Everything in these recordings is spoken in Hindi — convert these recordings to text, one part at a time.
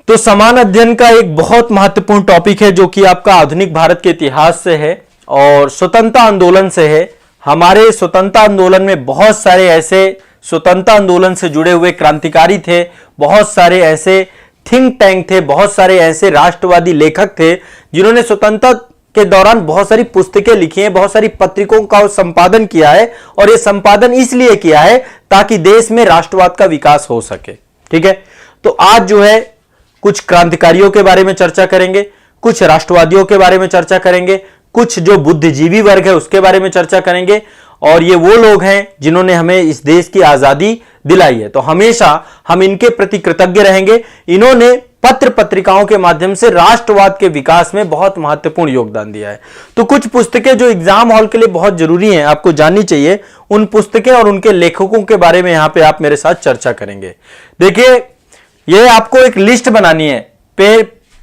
तो समान अध्ययन का एक बहुत महत्वपूर्ण टॉपिक है जो कि आपका आधुनिक भारत के इतिहास से है और स्वतंत्रता आंदोलन से है। हमारे स्वतंत्रता आंदोलन में बहुत सारे ऐसे स्वतंत्रता आंदोलन से जुड़े हुए क्रांतिकारी थे, बहुत सारे ऐसे थिंक टैंक थे, बहुत सारे ऐसे राष्ट्रवादी लेखक थे जिन्होंने स्वतंत्रता के दौरान बहुत सारी पुस्तकें लिखी हैं, बहुत सारी पत्रिकाओं का संपादन किया है और यह संपादन इसलिए किया है ताकि देश में राष्ट्रवाद का विकास हो सके। ठीक है, तो आज जो है कुछ क्रांतिकारियों के बारे में चर्चा करेंगे, कुछ राष्ट्रवादियों के बारे में चर्चा करेंगे, कुछ जो बुद्धिजीवी वर्ग है उसके बारे में चर्चा करेंगे और ये वो लोग हैं जिन्होंने हमें इस देश की आजादी दिलाई है, तो हमेशा हम इनके प्रति कृतज्ञ रहेंगे। इन्होंने पत्र पत्रिकाओं के माध्यम से राष्ट्रवाद के विकास में बहुत महत्वपूर्ण योगदान दिया है। तो कुछ पुस्तकें जो एग्जाम हॉल के लिए बहुत जरूरी हैं, आपको जाननी चाहिए, उन पुस्तकें और उनके लेखकों के बारे में यहां पे आप मेरे साथ चर्चा करेंगे। देखिए, यह आपको एक लिस्ट बनानी है।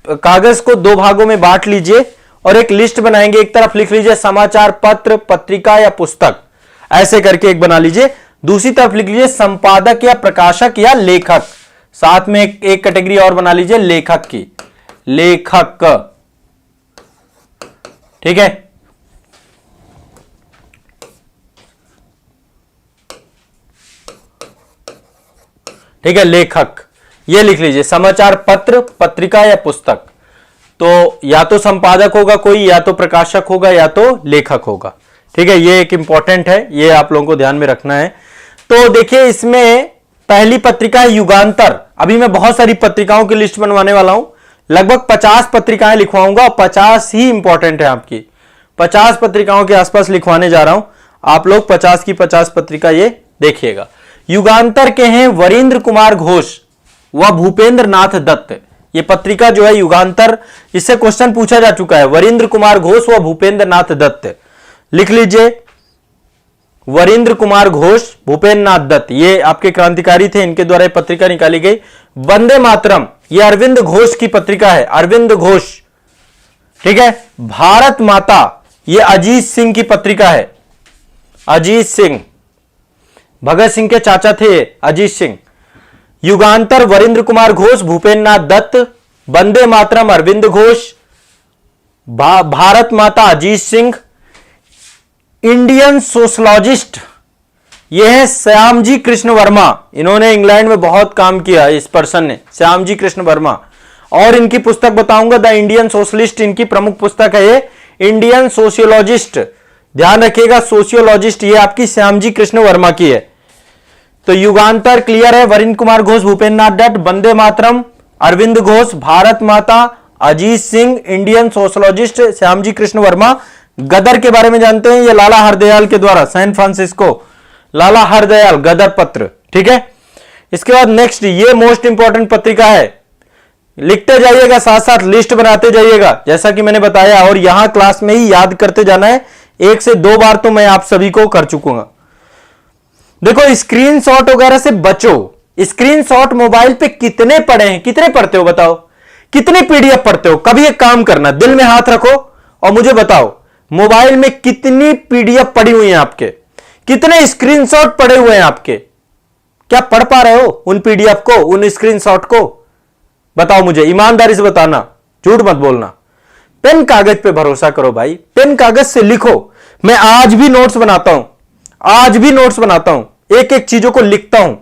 कागज को दो भागों में बांट लीजिए और एक लिस्ट बनाएंगे। एक तरफ लिख लीजिए समाचार पत्र, पत्रिका या पुस्तक, ऐसे करके एक बना लीजिए। दूसरी तरफ लिख लीजिए संपादक या प्रकाशक या लेखक। साथ में एक कैटेगरी और बना लीजिए लेखक की, लेखक। ठीक है, ठीक है, लेखक ये लिख लीजिए, समाचार पत्र, पत्रिका या पुस्तक। तो या तो संपादक होगा कोई, या तो प्रकाशक होगा, या तो लेखक होगा। ठीक है, ये एक इंपॉर्टेंट है, ये आप लोगों को ध्यान में रखना है। तो देखिए, इसमें पहली पत्रिका है युगांतर। अभी मैं बहुत सारी पत्रिकाओं की लिस्ट बनवाने वाला हूं, लगभग 50 पत्रिकाएं लिखवाऊंगा और 50 ही इंपॉर्टेंट है आपकी। 50 पत्रिकाओं के आसपास लिखवाने जा रहा हूं, आप लोग 50 की 50 पत्रिका ये देखिएगा। युगांतर के हैं वरिंद्र कुमार घोष व भूपेंद्र नाथ दत्त। ये पत्रिका जो है युगांतर, इससे क्वेश्चन पूछा जा चुका है। वरिंद्र कुमार घोष व भूपेंद्र नाथ दत्त लिख लीजिए। वरिंद्र कुमार घोष, भूपेंद्र नाथ दत्त, ये आपके क्रांतिकारी थे, इनके द्वारा पत्रिका निकाली गई। वंदे मातरम, ये अरविंद घोष की पत्रिका है, अरविंद घोष। ठीक है, भारत माता, ये अजीत सिंह की पत्रिका है, अजीत सिंह, भगत सिंह के चाचा थे अजीत सिंह। युगांतर वरिंद्र कुमार घोष, भूपेंद्र नाथ दत्त। वंदे मातरम अरविंद घोष, भारत माता अजीत सिंह। इंडियन सोशलॉजिस्ट, यह है श्यामजी कृष्ण वर्मा। इन्होंने इंग्लैंड में बहुत काम किया, इस पर्सन ने, श्यामजी कृष्ण वर्मा। और इनकी पुस्तक बताऊंगा, द इंडियन सोशलिस्ट, इनकी प्रमुख पुस्तक है ये। इंडियन सोशियोलॉजिस्ट, ध्यान रखिएगा, सोशियोलॉजिस्ट ये आपकी श्यामजी कृष्ण वर्मा की है। तो युगांतर क्लियर है, वरिंद्र कुमार घोष, भूपेंद्र नाथ दत्त। वंदे मातरम अरविंद घोष, भारत माता अजीत सिंह, इंडियन सोशलॉजिस्ट श्यामजी कृष्ण वर्मा। गदर के बारे में जानते हैं, ये लाला हरदयाल के द्वारा, सैन फ्रांसिस्को, लाला हरदयाल, गदर पत्र। ठीक है, इसके बाद नेक्स्ट, ये मोस्ट इंपॉर्टेंट पत्रिका है, लिखते जाइएगा, साथ साथ लिस्ट बनाते जाइएगा जैसा कि मैंने बताया, और यहां क्लास में ही याद करते जाना है। 1 से 2 बार तो मैं आप सभी को कर चुकूंगा। देखो, स्क्रीनशॉट वगैरह से बचो। स्क्रीनशॉट मोबाइल पे कितने पढ़े हैं, कितने पढ़ते हो बताओ, कितने पीडीएफ पढ़ते हो? कभी एक काम करना, दिल में हाथ रखो और मुझे बताओ, मोबाइल में कितनी पीडीएफ पड़ी हुई हैं आपके, कितने स्क्रीनशॉट पड़े हुए हैं आपके? क्या पढ़ पा रहे हो उन पीडीएफ को, उन स्क्रीनशॉट को? बताओ मुझे, ईमानदारी से बताना, झूठ मत बोलना। पेन कागज पे भरोसा करो भाई, पेन कागज से लिखो। मैं आज भी नोट्स बनाता हूं, आज भी नोट्स बनाता हूं, एक एक चीजों को लिखता हूं।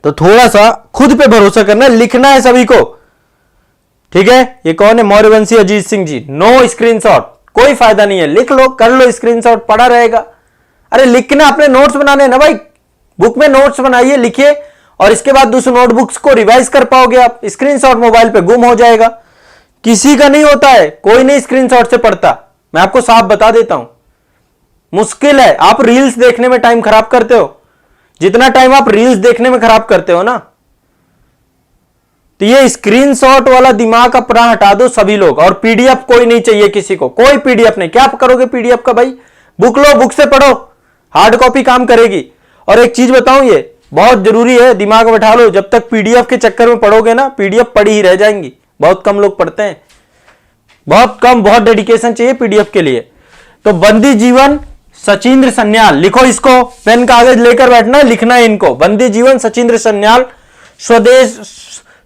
तो थोड़ा सा खुद पे भरोसा करना, लिखना है सभी को। ठीक है, ये कौन है? मौर्यवंशी अजीत सिंह जी। नो स्क्रीनशॉट, कोई फायदा नहीं है, लिख लो, कर लो स्क्रीनशॉट, पड़ा रहेगा। अरे लिखना, अपने नोट्स बनाने ना भाई, बुक में नोट्स बनाइए, लिखिए, और इसके बाद दूसरे नोटबुक्स को रिवाइज कर पाओगे आप। स्क्रीनशॉट मोबाइल पे गुम हो जाएगा, किसी का नहीं होता है, कोई नहीं स्क्रीनशॉट से पढ़ता, मैं आपको साफ बता देता हूं। मुश्किल है, आप रील्स देखने में टाइम खराब करते हो, जितना टाइम आप रील्स देखने में खराब करते हो ना, तो ये स्क्रीनशॉट वाला दिमाग अपना हटा दो सभी लोग। और पीडीएफ कोई नहीं चाहिए किसी को, कोई पीडीएफ नहीं। क्या करोगे पीडीएफ का भाई? बुक लो, बुक से पढ़ो, हार्ड कॉपी काम करेगी। और एक चीज बताऊं, ये बहुत जरूरी है, दिमाग में बैठा लो, जब तक पीडीएफ के चक्कर में पढ़ोगे ना, पीडीएफ पढ़ी ही रह जाएंगी। बहुत कम लोग पढ़ते हैं, बहुत कम, बहुत डेडिकेशन चाहिए पीडीएफ के लिए। तो बंदी जीवन सचिंद्र सन्याल, लिखो इसको, पेन कागज लेकर बैठना है, लिखना है इनको। बंदी जीवन सचिंद्र सन्याल, स्वदेश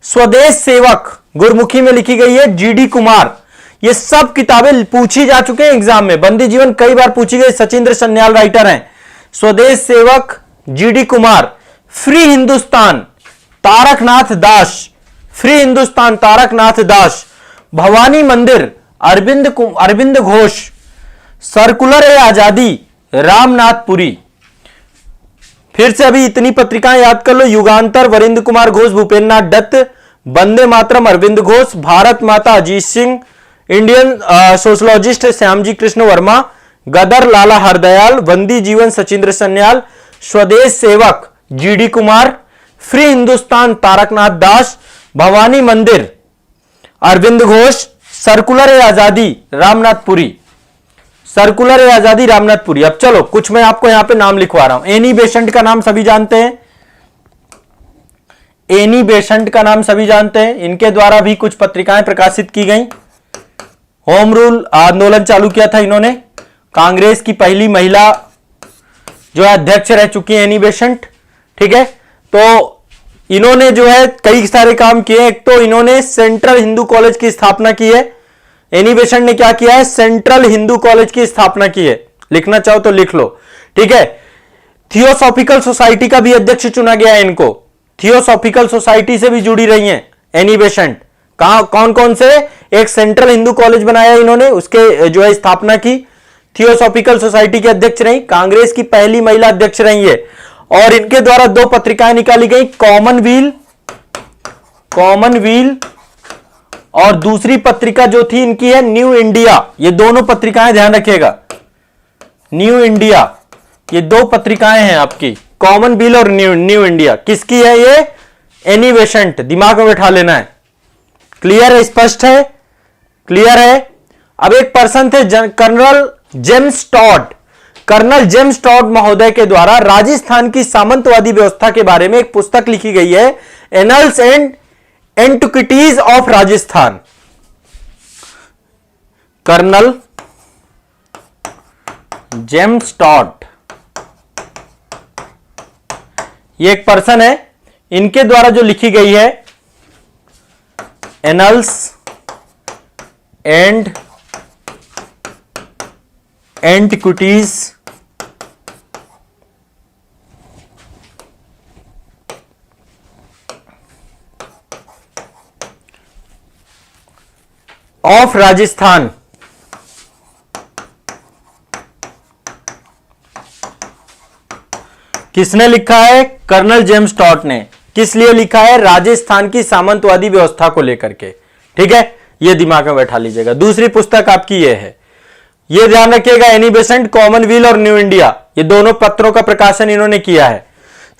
स्वदेश सेवक गुरमुखी में लिखी गई है जीडी कुमार। ये सब किताबें पूछी जा चुके हैं एग्जाम में, बंदी जीवन कई बार पूछी गई, सचिंद्र सन्याल राइटर हैं। स्वदेश सेवक जीडी कुमार। फ्री हिंदुस्तान तारकनाथ दास, फ्री हिंदुस्तान तारकनाथ दास। भवानी मंदिर अरविंद घोष। सर्कुलर ए आजादी रामनाथ पुरी। फिर से अभी इतनी पत्रिकाएं याद कर लो, युगांतर वरिंद्र कुमार घोष भूपेन्द्र नाथ दत्त, वंदे मातरम अरविंद घोष, भारत माता अजीत सिंह, इंडियन सोशलॉजिस्ट श्यामजी कृष्ण वर्मा, गदर लाला हरदयाल, बंदी जीवन सचिंद्र सन्याल, स्वदेश सेवक जीडी कुमार, फ्री हिंदुस्तान तारकनाथ दास, भवानी मंदिर अरविंद घोष, सर्कुलर ए आजादी रामनाथ पुरी, सर्कुलर ए आजादी रामनाथ पुरी। अब चलो कुछ मैं आपको यहां पे नाम लिखवा रहा हूं। एनी बेसेंट का नाम सभी जानते हैं, एनी बेसेंट का नाम सभी जानते हैं। इनके द्वारा भी कुछ पत्रिकाएं प्रकाशित की गई। होम रूल आंदोलन चालू किया था इन्होंने। कांग्रेस की पहली महिला जो है अध्यक्ष रह चुकी है एनी बेसेंट, ठीक है। तो इन्होंने जो है कई सारे काम किए। एक तो इन्होंने सेंट्रल हिंदू कॉलेज की स्थापना की है। एनी बेसेंट ने क्या किया है? सेंट्रल हिंदू कॉलेज की स्थापना की है। लिखना चाहो तो लिख लो, ठीक है। थियोसॉफिकल सोसाइटी का भी अध्यक्ष चुना गया है इनको। थियोसॉफिकल सोसाइटी से भी जुड़ी रही हैं एनी बेसेंट। कौन कौन से? एक सेंट्रल हिंदू कॉलेज बनाया इन्होंने, उसके जो है स्थापना की। थियोसॉफिकल सोसाइटी के अध्यक्ष रही, कांग्रेस की पहली महिला अध्यक्ष रही है। और इनके द्वारा दो पत्रिकाएं निकाली गई, कॉमनवील और दूसरी पत्रिका जो थी इनकी है न्यू इंडिया। ये दोनों पत्रिकाएं ध्यान रखिएगा, न्यू इंडिया, ये दो पत्रिकाएं हैं आपकी, कॉमनवील और न्यू इंडिया। किसकी है ये? Annie Besant. दिमाग में बैठा लेना है। क्लियर है? स्पष्ट है? क्लियर है? अब एक पर्सन थे colonel James Tod. Colonel James Tod महोदय के द्वारा राजस्थान की सामंतवादी व्यवस्था के बारे में एक पुस्तक लिखी गई है, annals and antiquities of Rajasthan. Colonel James Tod ये एक पर्सन है, इनके द्वारा जो लिखी गई है annals and antiquities of Rajasthan. किसने लिखा है? कर्नल जेम्स टॉड ने। किस लिए लिखा है? राजस्थान की सामंतवादी व्यवस्था को लेकर के, ठीक है। यह दिमाग में बैठा लीजिएगा। दूसरी पुस्तक आपकी यह है, यह ध्यान रखिएगा, एनी बेसेंट, कॉमनवील और न्यू इंडिया, ये दोनों पत्रों का प्रकाशन इन्होंने किया है।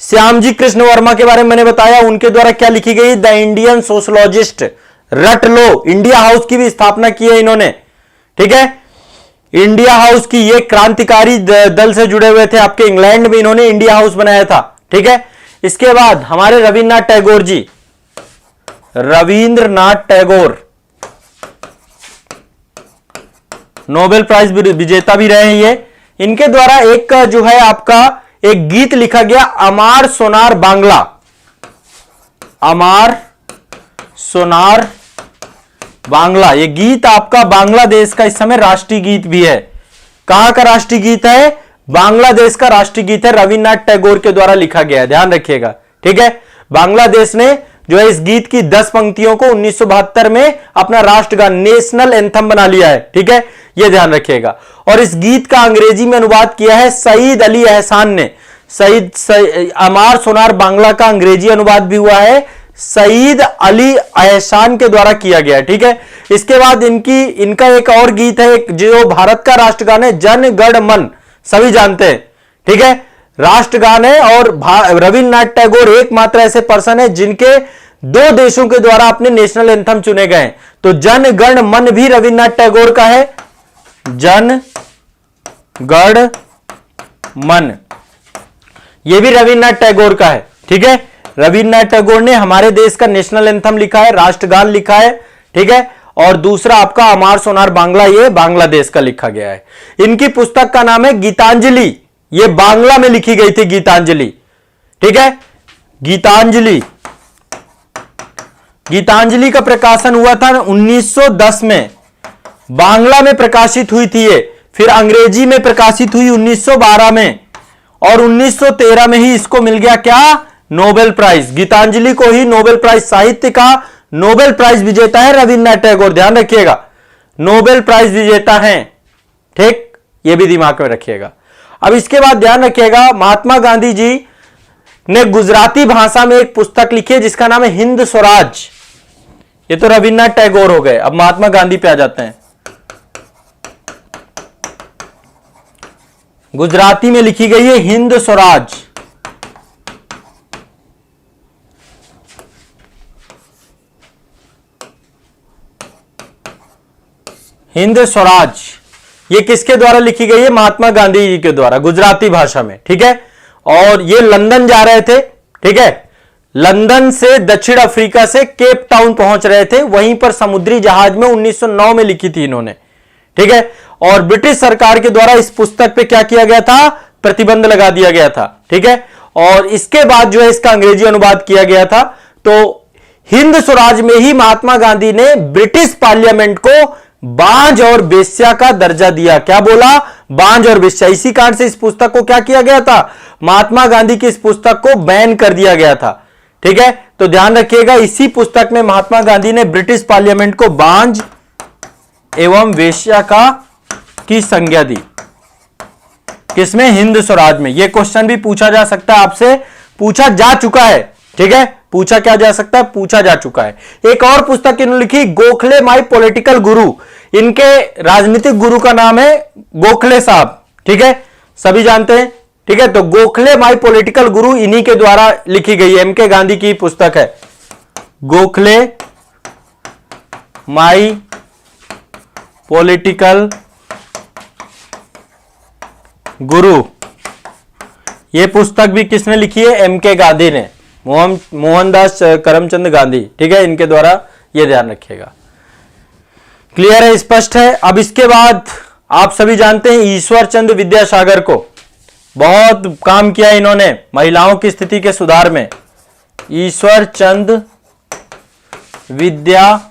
श्यामजी कृष्ण वर्मा के बारे में मैंने बताया, उनके द्वारा क्या लिखी गई? The Indian sociologist. रट लो, इंडिया हाउस की भी स्थापना की है इन्होंने, ठीक है। इंडिया हाउस की, ये क्रांतिकारी दल से जुड़े हुए थे। आपके इंग्लैंड में इन्होंने इंडिया हाउस बनाया था, ठीक है। इसके बाद हमारे रविन्द्रनाथ टैगोर जी, रविंद्रनाथ टैगोर नोबेल प्राइज विजेता भी रहे हैं ये। इनके द्वारा एक जो है आपका एक गीत लिखा गया, अमार सोनार बांग्ला। अमार सोनार बांग्ला, ये गीत आपका बांग्लादेश का इस समय राष्ट्रीय गीत भी है। कहां का राष्ट्रीय गीत है? बांग्लादेश का राष्ट्रीय गीत है, रविन्द्रनाथ टैगोर के द्वारा लिखा गया है, ध्यान रखिएगा, ठीक है। बांग्लादेश ने जो है इस गीत की 10 पंक्तियों को 1972 में अपना राष्ट्रगान, नेशनल एंथम बना लिया है, ठीक है, यह ध्यान रखिएगा। और इस गीत का अंग्रेजी में अनुवाद किया है सईद अली एहसान ने। अमार सोनार बांग्ला का अंग्रेजी अनुवाद भी हुआ है, सईद अली एहसान के द्वारा किया गया, ठीक है। इसके बाद इनका एक और गीत है जो भारत का राष्ट्रगान है, जन गण मन, सभी जानते हैं, ठीक है, राष्ट्रगान है। और रविन्द्रनाथ टैगोर एकमात्र ऐसे पर्सन है जिनके 2 देशों के द्वारा अपने नेशनल एंथम चुने गए। तो जन गण मन भी रविन्द्रनाथ टैगोर का है, जन गण मन ये भी रविन्द्रनाथ टैगोर का है, ठीक है। रविन्द्रनाथ टैगोर ने हमारे देश का नेशनल एंथम लिखा है, राष्ट्रगान लिखा है, ठीक है। और दूसरा आपका अमार सोनार बांग्ला, ये बांग्लादेश का लिखा गया है। इनकी पुस्तक का नाम है गीतांजलि, ये बांग्ला में लिखी गई थी गीतांजलि, ठीक है। गीतांजलि गीतांजलि का प्रकाशन हुआ था 1910 में, बांग्ला में प्रकाशित हुई थी ये, फिर अंग्रेजी में प्रकाशित हुई 1912 में, और 1913 में ही इसको मिल गया क्या, नोबेल प्राइज। गीतांजलि को ही नोबेल प्राइज, साहित्य का नोबेल प्राइज विजेता है रविन्द्रनाथ टैगोर, ध्यान रखिएगा, नोबेल प्राइज विजेता हैं, ठीक, ये भी दिमाग में रखिएगा। अब इसके बाद ध्यान रखिएगा, महात्मा गांधी जी ने गुजराती भाषा में एक पुस्तक लिखी है जिसका नाम है हिंद स्वराज। ये तो रविन्द्रनाथ टैगोर हो गए, अब महात्मा गांधी पे आ जाते हैं। गुजराती में लिखी गई है हिंद स्वराज। हिंद स्वराज ये किसके द्वारा लिखी गई है, महात्मा गांधी जी के द्वारा, गुजराती भाषा में, ठीक है। और ये लंदन जा रहे थे, ठीक है, लंदन से दक्षिण अफ्रीका से केप टाउन पहुंच रहे थे, वहीं पर समुद्री जहाज में 1909 में लिखी थी इन्होंने, ठीक है। और ब्रिटिश सरकार के द्वारा इस पुस्तक पे क्या किया गया था, प्रतिबंध लगा दिया गया था, ठीक है। और इसके बाद जो है इसका अंग्रेजी अनुवाद किया गया था। तो हिंद स्वराज में ही महात्मा गांधी ने ब्रिटिश पार्लियामेंट को बांझ और वेश्या का दर्जा दिया। क्या बोला, बांझ और वेश्या। इसी कारण से इस पुस्तक को क्या किया गया था, महात्मा गांधी की इस पुस्तक को बैन कर दिया गया था, ठीक है। तो ध्यान रखिएगा, इसी पुस्तक में महात्मा गांधी ने ब्रिटिश पार्लियामेंट को बांझ एवं वेश्या की संज्ञा दी। किसमें, हिंद स्वराज में। यह क्वेश्चन भी पूछा जा सकता है आपसे, पूछा जा चुका है, ठीक है, पूछा क्या जा सकता है, पूछा जा चुका है। एक और पुस्तक इन्होंने लिखी, गोखले माई पॉलिटिकल गुरु। इनके राजनीतिक गुरु का नाम है गोखले साहब, ठीक है, सभी जानते हैं, ठीक है। तो गोखले माई पॉलिटिकल गुरु इन्हीं के द्वारा लिखी गई है, एम.के. गांधी की पुस्तक है गोखले माई पॉलिटिकल गुरु। यह पुस्तक भी किसने लिखी है, एम.के. गांधी ने, मोहनदास करमचंद गांधी, ठीक है, इनके द्वारा, यह ध्यान रखिएगा। क्लियर है, स्पष्ट है। अब इसके बाद आप सभी जानते हैं ईश्वर चंद्र विद्यासागर को, बहुत काम किया इन्होंने महिलाओं की स्थिति के सुधार में। ईश्वर चंद्र विद्यासागर,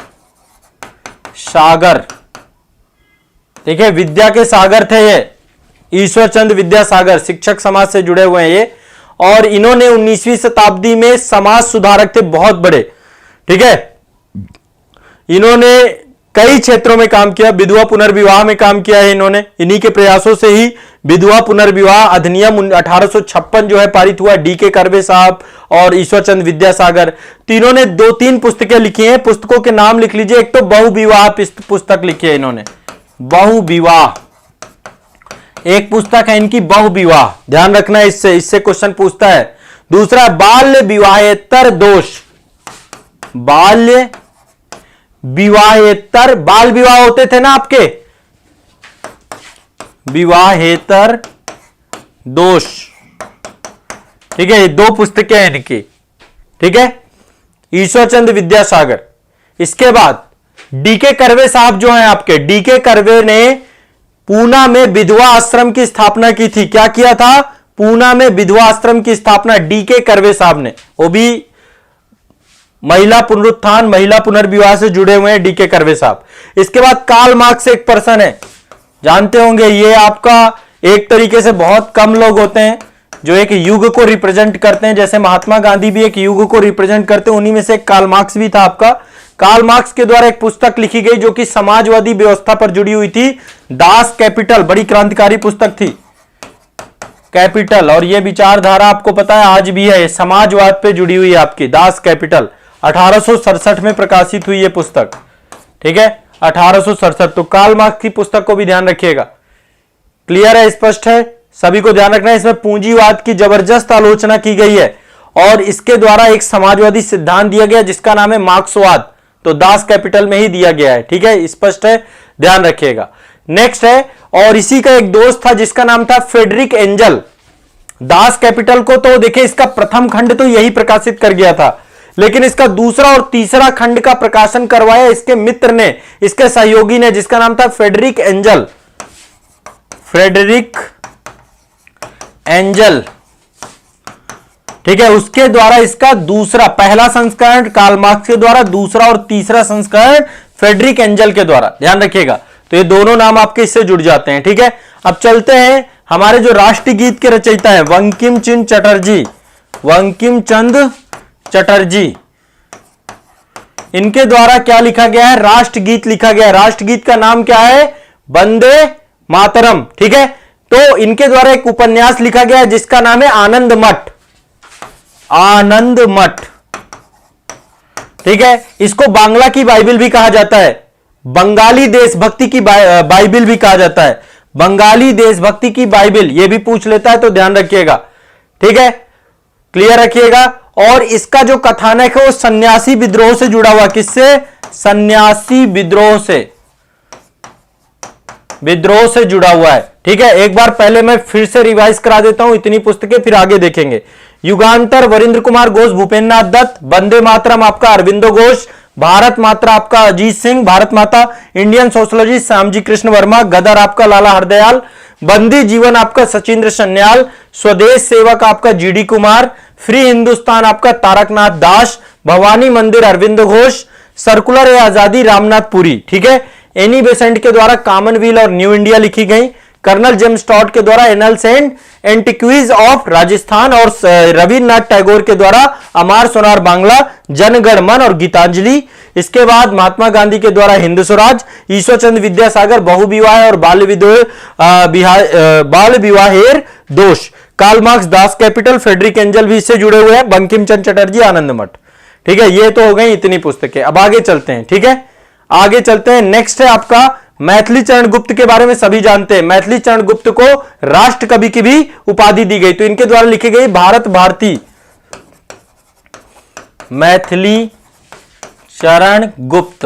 ठीक है, विद्या के सागर थे ये, ईश्वर चंद्र विद्यासागर, शिक्षक समाज से जुड़े हुए हैं ये। और इन्होंने 19वीं शताब्दी में समाज सुधारक थे बहुत बड़े, ठीक है। इन्होंने कई क्षेत्रों में काम किया, विधवा पुनर्विवाह में काम किया है इन्होंने। इन्हीं के प्रयासों से ही विधवा पुनर्विवाह अधिनियम 1856 जो है पारित हुआ। डी.के. कर्वे साहब और ईश्वर चंद्र विद्यासागर तीनों ने 2-3 पुस्तकें लिखी हैं। पुस्तकों के नाम लिख लीजिए। एक तो बहुविवाह पुस्तक लिखी है इन्होंने, बहुविवाह एक पुस्तक है इनकी, बहुविवाह, ध्यान रखना, इससे क्वेश्चन पूछता है। दूसरा बाल्य विवाहेतर दोष, बाल्य विवाहेतर, बाल विवाह होते थे ना आपके, विवाहेतर दोष, ठीक है। ये 2 पुस्तकें हैं इनकी, ठीक है, ईश्वर चंद्र विद्यासागर। इसके बाद डी.के. कर्वे साहब जो हैं आपके, डी.के. कर्वे ने पूना में विधवा आश्रम की स्थापना की थी। क्या किया था, पूना में विधवा आश्रम की स्थापना डी.के. कर्वे साहब ने, वो भी महिला पुनरुत्थान, महिला पुनर्विवाह से जुड़े हुए हैं डी.के. कर्वे साहब। इसके बाद कार्ल मार्क्स एक पर्सन है, जानते होंगे, ये आपका एक तरीके से बहुत कम लोग होते हैं जो एक युग को रिप्रेजेंट करते हैं, जैसे महात्मा गांधी भी एक युग को रिप्रेजेंट करते हैं, उन्हीं में से एक कार्ल मार्क्स भी था आपका। कार्ल मार्क्स के द्वारा एक पुस्तक लिखी गई जो कि समाजवादी व्यवस्था पर जुड़ी हुई थी, दास कैपिटल, बड़ी क्रांतिकारी पुस्तक थी कैपिटल। और यह विचारधारा आपको पता है आज भी है, समाजवाद पे जुड़ी हुई है आपकी, दास कैपिटल। 1867 में प्रकाशित हुई यह पुस्तक, ठीक है, 1867। तो कार्ल मार्क्स की पुस्तक को भी ध्यान रखिएगा। क्लियर है, स्पष्ट है, सभी को ध्यान रखना है। इसमें पूंजीवाद की जबरदस्त आलोचना की गई है और इसके द्वारा एक समाजवादी सिद्धांत दिया गया जिसका नाम है मार्क्सवाद। तो दास कैपिटल में ही दिया गया है, ठीक है, स्पष्ट है, ध्यान रखिएगा। नेक्स्ट है, और इसी का एक दोस्त था जिसका नाम था फ्रेडरिक एंजल। दास कैपिटल को तो देखिए, इसका प्रथम खंड तो यही प्रकाशित कर गया था, लेकिन इसका दूसरा और तीसरा खंड का प्रकाशन करवाया इसके मित्र ने, इसके सहयोगी ने, जिसका नाम था फ्रेडरिक एंजल। फ्रेडरिक एंजल, ठीक है, उसके द्वारा इसका दूसरा, पहला संस्करण कार्ल मार्क्स के द्वारा, दूसरा और तीसरा संस्करण फ्रेडरिक एंजल के द्वारा, ध्यान रखिएगा। तो ये दोनों नाम आपके इससे जुड़ जाते हैं। ठीक है, अब चलते हैं हमारे जो राष्ट्रगीत के रचयिता हैं बंकिम चंद्र चटर्जी, बंकिम चंद्र चटर्जी, इनके द्वारा क्या लिखा गया है, राष्ट्रगीत लिखा गया है। राष्ट्रगीत का नाम क्या है, वंदे मातरम। ठीक है, तो इनके द्वारा एक उपन्यास लिखा गया है जिसका नाम है आनंद मठ, आनंद मठ। ठीक है, इसको बांग्ला की बाइबिल भी कहा जाता है, बंगाली देशभक्ति की बाइबिल भी कहा जाता है, बंगाली देशभक्ति की बाइबिल, यह भी पूछ लेता है तो ध्यान रखिएगा। ठीक है, क्लियर रखिएगा। और इसका जो कथानक है वो सन्यासी विद्रोह से जुड़ा हुआ, किससे, सन्यासी विद्रोह से, विद्रोह से जुड़ा हुआ है। ठीक है, एक बार पहले मैं फिर से रिवाइज करा देता हूं इतनी पुस्तकें, फिर आगे देखेंगे। युगांतर वरिंद्र कुमार घोष, भूपेन्द्र नाथ दत्त। वंदे मातरम आपका अरविंदो घोष। भारत माता आपका अजीत सिंह, भारत माता इंडियन सोशोलॉजिस्ट श्यामजी कृष्ण वर्मा। गदर आपका लाला हरदयाल। बंदी जीवन आपका सचिंद्र सन्याल। स्वदेश सेवक आपका जीडी कुमार। फ्री हिंदुस्तान आपका तारकनाथ दास। भवानी मंदिर अरविंद घोष। सर्कुलर ए आजादी रामनाथ पुरी। ठीक है, एनी बेसेंट के द्वारा कॉमनवेल्थ और न्यू इंडिया लिखी गई। कर्नल जेम्स टॉड के द्वारा एनल्स एंड एंटिक्वीज ऑफ राजस्थान, और रविन्द्रनाथ टैगोर के द्वारा अमार सोनार बांग्ला, जनगण मन और गीतांजलि। इसके बाद महात्मा गांधी के द्वारा हिंद स्वराज। ईश्वर चंद्र विद्यासागर बहुविवाह और बाल विवाहेर दोष। Karl Marx das capital. Friedrich Engel भी इससे जुड़े हुए हैं। बंकिम चंद्र चटर्जी आनंद मठ। ठीक है, ये तो हो गई इतनी पुस्तकें। अब आगे चलते हैं। ठीक है, आगे चलते हैं। नेक्स्ट है आपका मैथिली चरण गुप्त के बारे में सभी जानते हैं। मैथिली चरण गुप्त को राष्ट्र कवि की भी उपाधि दी गई, तो इनके द्वारा लिखी गई भारत भारती। मैथिली चरण गुप्त।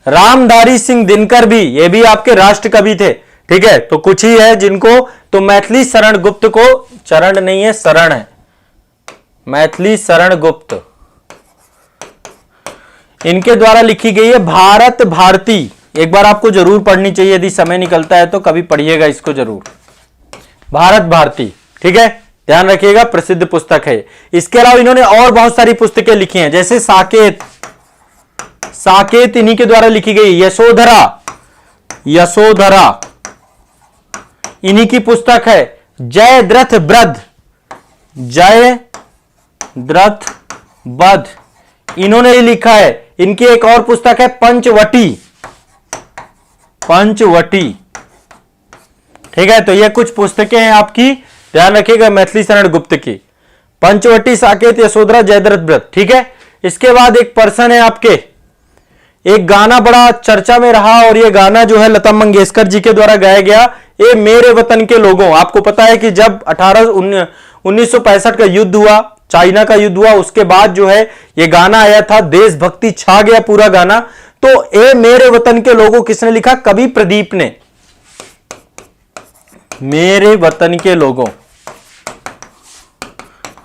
रामधारी सिंह दिनकर भी, ये भी आपके राष्ट्र कवि थे। ठीक है, तो कुछ ही है जिनको, तो मैथिली शरण गुप्त को, चरण नहीं है शरण है, मैथिली शरण गुप्त, इनके द्वारा लिखी गई है भारत भारती। एक बार आपको जरूर पढ़नी चाहिए, यदि समय निकलता है तो कभी पढ़िएगा इसको जरूर, भारत भारती। ठीक है, ध्यान रखिएगा, प्रसिद्ध पुस्तक है। इसके अलावा इन्होंने और बहुत सारी पुस्तकें लिखी हैं, जैसे साकेत, साकेत इन्हीं के द्वारा लिखी गई। यशोधरा, यशोधरा इन्हीं की पुस्तक है। जयद्रथ ब्रध, जयद्रथ बध इन्होंने ही लिखा है। इनकी एक और पुस्तक है पंचवटी, पंचवटी। ठीक है, तो ये कुछ पुस्तकें हैं आपकी, ध्यान रखिएगा, मैथिली शरण गुप्त की। पंचवटी, साकेत, यशोधरा, जयद्रथ ब्रत। ठीक है, इसके बाद एक पर्सन है आपके, एक गाना बड़ा चर्चा में रहा, और ये गाना जो है लता मंगेशकर जी के द्वारा गाया गया, ये मेरे वतन के लोगों। आपको पता है कि जब 1965 का युद्ध हुआ, चाइना का युद्ध हुआ, उसके बाद जो है ये गाना आया था, देशभक्ति छा गया पूरा गाना। तो ए मेरे वतन के लोगों किसने लिखा, कवि प्रदीप ने। मेरे वतन के लोगों,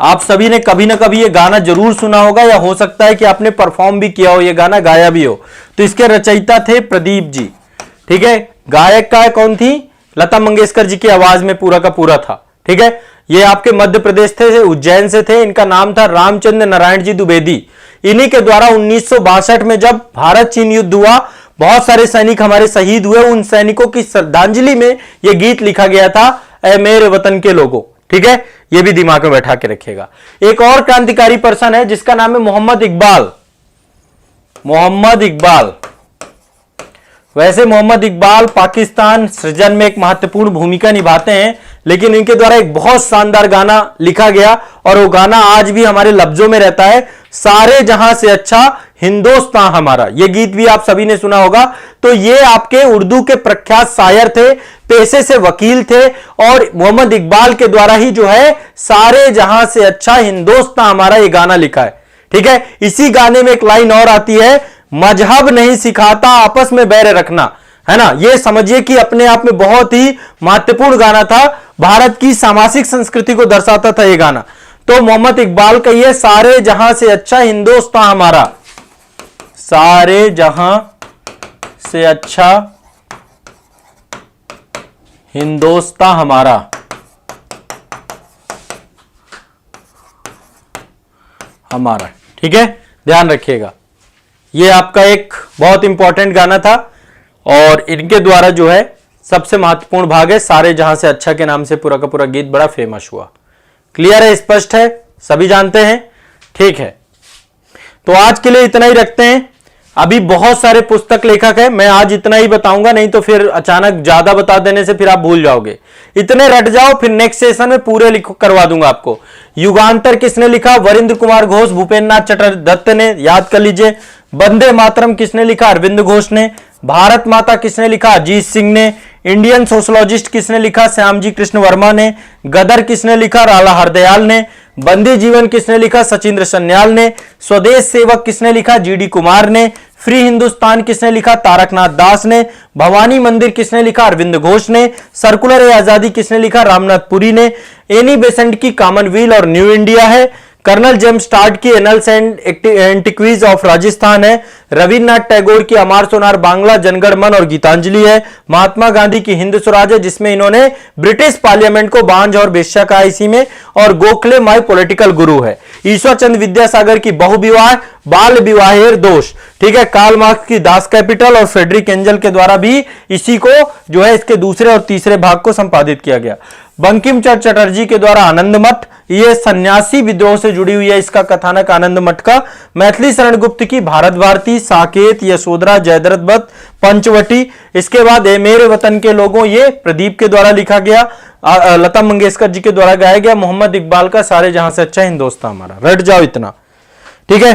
आप सभी ने कभी ना कभी ये गाना जरूर सुना होगा, या हो सकता है कि आपने परफॉर्म भी किया हो, ये गाना गाया भी हो। तो इसके रचयिता थे प्रदीप जी। ठीक है, गायक का कौन थी, लता मंगेशकर जी की आवाज में पूरा का पूरा था। ठीक है, ये आपके मध्य प्रदेश थे, उज्जैन से थे। इनका नाम था रामचंद्र नारायण जी द्विवेदी। इन्हीं के द्वारा 1962 में जब भारत चीन युद्ध हुआ, बहुत सारे सैनिक हमारे शहीद हुए, उन सैनिकों की श्रद्धांजलि में यह गीत लिखा गया था, ऐ मेरे वतन के लोगों। ठीक है, यह भी दिमाग में बैठा के रखिएगा। एक और क्रांतिकारी पर्सन है जिसका नाम है मोहम्मद इकबाल, मोहम्मद इकबाल। वैसे मोहम्मद इकबाल पाकिस्तान सृजन में एक महत्वपूर्ण भूमिका निभाते हैं, लेकिन इनके द्वारा एक बहुत शानदार गाना लिखा गया, और वो गाना आज भी हमारे लफ्जों में रहता है, सारे जहां से अच्छा हिंदुस्तान हमारा। ये गीत भी आप सभी ने सुना होगा। तो ये आपके उर्दू के प्रख्यात शायर थे, पेशे से वकील थे, और मोहम्मद इकबाल के द्वारा ही जो है सारे जहां से अच्छा हिंदुस्तान हमारा ये गाना लिखा है। ठीक है, इसी गाने में एक लाइन और आती है, मजहब नहीं सिखाता आपस में बैर रखना, है ना। ये समझिए कि अपने आप में बहुत ही महत्वपूर्ण गाना था, भारत की सामाजिक संस्कृति को दर्शाता था ये गाना। तो मोहम्मद इकबाल का ये, सारे जहां से अच्छा हिंदुस्तान हमारा, सारे जहां से अच्छा हिंदुस्तान हमारा। हमारा। ठीक है, ध्यान रखिएगा। ये आपका एक बहुत इंपॉर्टेंट गाना था और इनके द्वारा जो है सबसे महत्वपूर्ण भाग है सारे जहां से अच्छा के नाम से पूरा का पूरा गीत बड़ा फेमस हुआ। क्लियर है, स्पष्ट है, सभी जानते हैं? ठीक है, तो आज के लिए इतना ही रखते हैं। अभी बहुत सारे पुस्तक लेखक है, मैं आज इतना ही बताऊंगा, नहीं तो फिर अचानक ज्यादा बता देने से फिर आप भूल जाओगे। इतने रट जाओ, फिर नेक्स्ट सेशन में पूरे करवा दूंगा आपको। युगांतर किसने लिखा? वरिंद्र कुमार घोष, भूपेन्द्र नाथ चटर्दत्त ने, याद कर लीजिए। वंदे मातरम किसने लिखा? अरविंद घोष ने। भारत माता किसने लिखा? अजीत सिंह ने। इंडियन सोशलॉजिस्ट किसने लिखा? श्यामजी कृष्ण वर्मा ने। गदर किसने लिखा? लाला हरदयाल ने। बंदी जीवन किसने लिखा? सचिंद्र सन्याल ने। स्वदेश सेवक किसने लिखा? जीडी कुमार ने। फ्री हिंदुस्तान किसने लिखा? तारकनाथ दास ने। भवानी मंदिर किसने लिखा? अरविंद घोष ने। सर्कुलर ए आजादी किसने लिखा? रामनाथ पुरी ने। एनी बेसेंट की कॉमनवेल्थ और न्यू इंडिया है। कर्नल जेम्स टार्ड की एनल्स एंड एंटिक्वीज ऑफ राजस्थान है। रविन्द्रनाथ टैगोर की अमार सोनार बांग्ला, जनगण मन और गीतांजलि है। महात्मा गांधी की हिंद स्वराज है, जिसमें इन्होंने ब्रिटिश पार्लियामेंट को बांझ और बेश्या कहा इसी में। और गोखले माय पॉलिटिकल गुरु है। ईश्वर चंद्र विद्यासागर की बहुविवाह, बाल विवाहेर दोष। ठीक है, कार्ल मार्क्स की दास कैपिटल और फ्रेडरिक एंजल के द्वारा भी इसी को जो है इसके दूसरे और तीसरे भाग को संपादित किया गया। बंकिम चंद्र चटर्जी के द्वारा आनंद मठ, ये सन्यासी विद्रोह से जुड़ी हुई है, इसका कथानक आनंद मठ का। मैथिली शरण गुप्त की भारत भारती, साकेत, यशोधरा, जयद्रथ भट्ट, पंचवटी। इसके बाद ए मेरे वतन के लोगों, ये प्रदीप के द्वारा लिखा गया। लता मंगेशकर जी के द्वारा गाया गया। मोहम्मद इकबाल का सारे जहां से अच्छा हिंदुस्तान हमारा। रट जाओ इतना। ठीक है,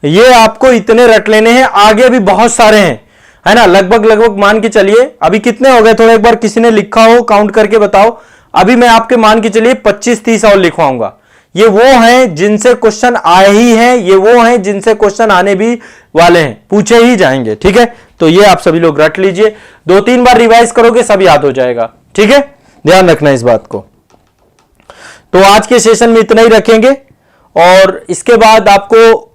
ये आपको इतने रट लेने हैं, आगे भी बहुत सारे हैं, है ना। लगभग मान के चलिए अभी कितने हो गए, थोड़ा एक बार किसी ने लिखा हो काउंट करके बताओ। अभी मैं आपके मान के चलिए 25-30 और लिखवाऊंगा। ये वो हैं जिनसे क्वेश्चन आए ही हैं, ये वो हैं जिनसे क्वेश्चन आने भी वाले हैं, पूछे ही जाएंगे। ठीक है, तो ये आप सभी लोग रट लीजिए, 2-3 बार रिवाइज करोगे सब याद हो जाएगा। ठीक है, ध्यान रखना इस बात को। तो आज के सेशन में इतना ही रखेंगे और इसके बाद आपको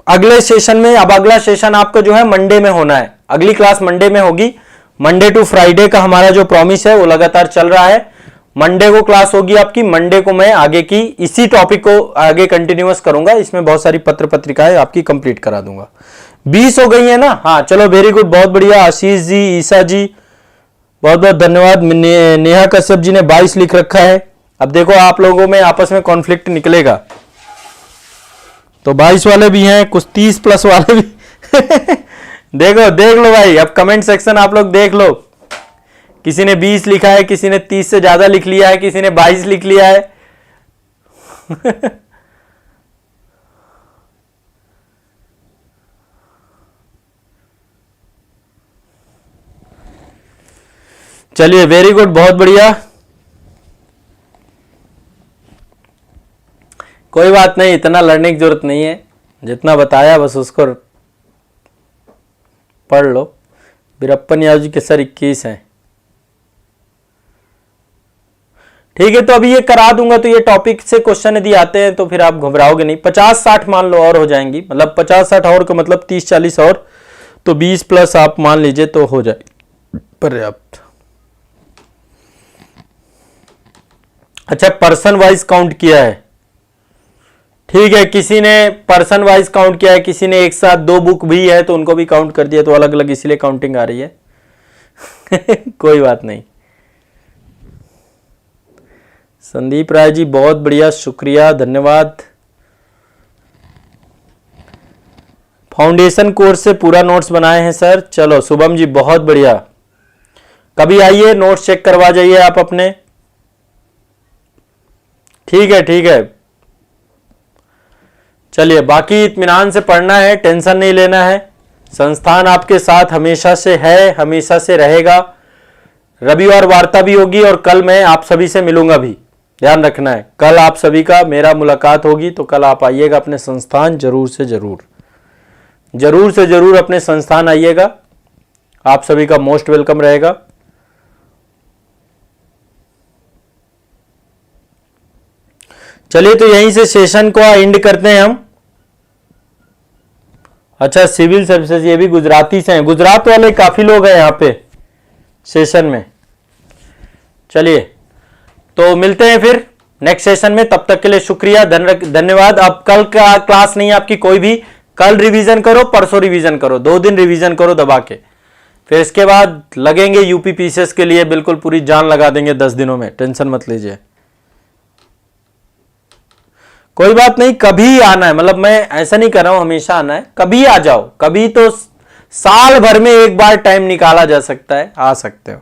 अगले सेशन में, अब अगला सेशन आपका जो है मंडे में होना है। अगली क्लास मंडे में होगी। मंडे टू फ्राइडे का हमारा जो प्रॉमिस है वो लगातार चल रहा है। मंडे को क्लास होगी आपकी। मंडे को मैं आगे की इसी टॉपिक को आगे कंटिन्यूअस करूंगा। इसमें बहुत सारी पत्र पत्रिकाएं आपकी कंप्लीट करा दूंगा। 20 हो गई है ना? हाँ चलो, वेरी गुड, बहुत बढ़िया। आशीष जी, ईसा जी, बहुत बहुत धन्यवाद। नेहा कश्यप जी ने 22 लिख रखा है। अब देखो आप लोगों में आपस में कॉन्फ्लिक्ट निकलेगा, तो 22 वाले भी हैं, कुछ 30 प्लस वाले भी देखो, देख लो भाई, अब कमेंट सेक्शन आप लोग देख लो। किसी ने 20 लिखा है, किसी ने 30 से ज्यादा लिख लिया है, किसी ने 22 लिख लिया है चलिए, वेरी गुड, बहुत बढ़िया। कोई बात नहीं, इतना लड़ने की जरूरत नहीं है, जितना बताया बस उसको पढ़ लो। बीरप्पन यादव जी के सर 21 हैं। ठीक है, तो अभी ये करा दूंगा, तो ये टॉपिक से क्वेश्चन यदि आते हैं तो फिर आप घबराओगे नहीं। 50-60 मान लो और हो जाएंगी, मतलब 50-60 और का मतलब 30-40 और, तो 20 प्लस आप मान लीजिए तो हो जाए पर्याप्त। अच्छा, पर्सन वाइज काउंट किया है। ठीक है, किसी ने पर्सन वाइज काउंट किया है, किसी ने एक साथ 2 बुक भी है तो उनको भी काउंट कर दिया, तो अलग अलग इसलिए काउंटिंग आ रही है कोई बात नहीं। संदीप राय जी, बहुत बढ़िया, शुक्रिया, धन्यवाद। फाउंडेशन कोर्स से पूरा नोट्स बनाए हैं सर। चलो शुभम जी, बहुत बढ़िया। कभी आइए, नोट्स चेक करवा जाइए आप अपने। ठीक है, ठीक है, चलिए, बाकी इत्मीनान से पढ़ना है, टेंशन नहीं लेना है। संस्थान आपके साथ हमेशा से है, हमेशा से रहेगा। रविवार वार्ता भी होगी और कल मैं आप सभी से मिलूंगा भी, ध्यान रखना है। कल आप सभी का मेरा मुलाकात होगी, तो कल आप आइएगा अपने संस्थान, जरूर से जरूर, जरूर से जरूर अपने संस्थान आइएगा। आप सभी का मोस्ट वेलकम रहेगा। चलिए, तो यहीं से सेशन को एंड करते हैं हम। अच्छा, सिविल सर्विसेज, ये भी गुजराती से हैं, गुजरात वाले काफी लोग हैं यहाँ पे सेशन में। चलिए, तो मिलते हैं फिर नेक्स्ट सेशन में। तब तक के लिए शुक्रिया, धन्यवाद। अब कल का क्लास नहीं है आपकी कोई भी, कल रिवीजन करो, परसों रिवीजन करो, 2 दिन रिवीजन करो दबा के, फिर इसके बाद लगेंगे यूपी पीसीएस के लिए, बिल्कुल पूरी जान लगा देंगे 10 दिनों में, टेंशन मत लीजिए। कोई बात नहीं, कभी आना है, मतलब मैं ऐसा नहीं कर रहा हूं हमेशा आना है, कभी आ जाओ, कभी तो साल भर में एक बार टाइम निकाला जा सकता है, आ सकते हो।